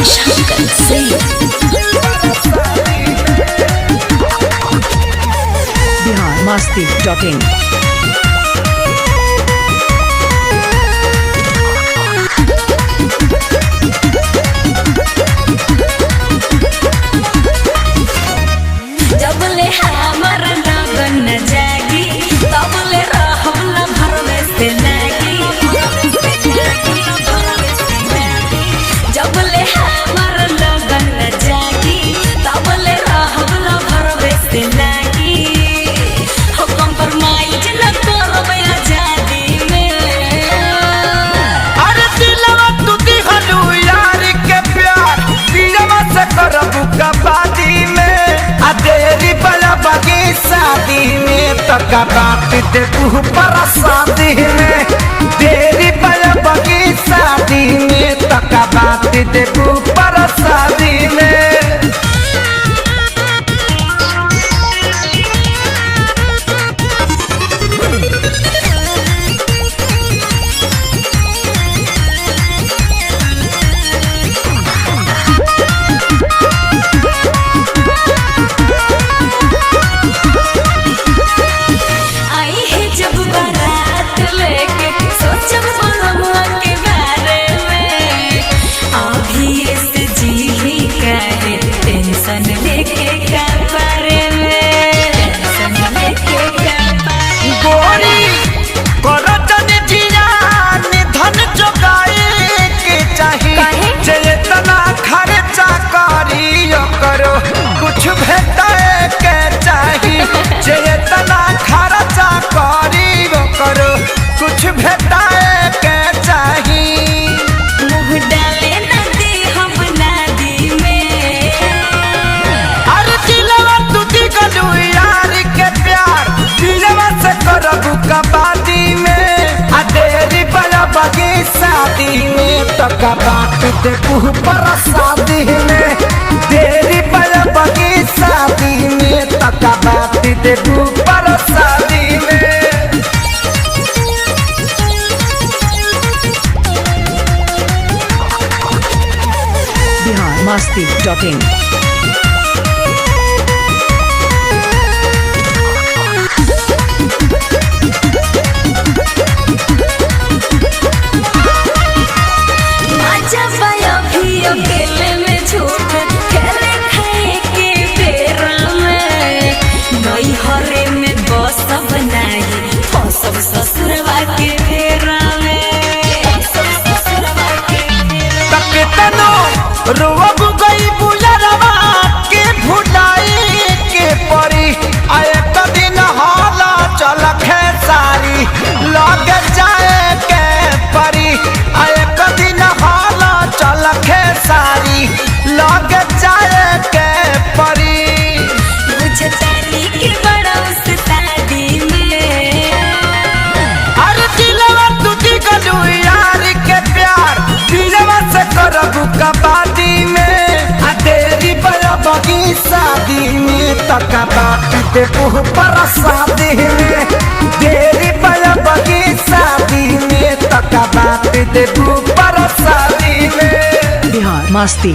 Shankar Singh. biharmasti.in। जबले हमर लगन न जागी तबले रहम न भरवे से लागी। जबले हमर लगन न जागी तबले रहम न भरवे से लागी। हो कंप्रोमाइज न करबे आजादी में। अरे दिलवा तू दिहलू यार के प्यार दिलवा से करबू कबादी में। आ देरी बला बगी शादी में तक बात दे तू पर शादी में। देरी बला बगी शादी में तक बात दे तू पर शादी में। आई है जब बारात लेके सोचब मनवा के बारे में। अभी से जी ही काहे टेंशन लेके का बारे में। टेंशन लेके का बारे में। गोरी करतन जियान धन जोगाए के चाही। काहे? जेतना खर्चा करी करो कुछ भेटाए के चाही। जेतना खर्चा करी करो कुछ भेटाए के चाही। मुँह डाले न दे हम नादी में। अरे दिलवा तू दिगलू यार के प्यार दिलवा से करबू कबादी में। आ देरी बला बगी शादी में तक बात दे तू पर शादी में। देरी बला बगी शादी में तक बात दे तू पर शादी में। biharmasti.in। मजा पाया भी अकेले में झूठ खेले खाए के बेरा में। नई हरे में बस बनाई सब ससुरवा के बेरा में। सब ससुरवा के बेरा में। तक तनो रोब गई बुलरवा के भुलाई के परी। आए कदिन हाला चल खेसारी लग जाए के परी। आए कदिन हाला चल खेसारी लग जाए के परी। बुझतानी के बड़ा उस्तादी में। अरे दिलवा तू दिगलू यार के प्यार दिलवा से करबू कबादी में। आ देरी बला बगी शादी में तक बात दे तू पर शादी में। देरी बला बगी शादी में तक बात दे तू पर शादी में। biharmasti।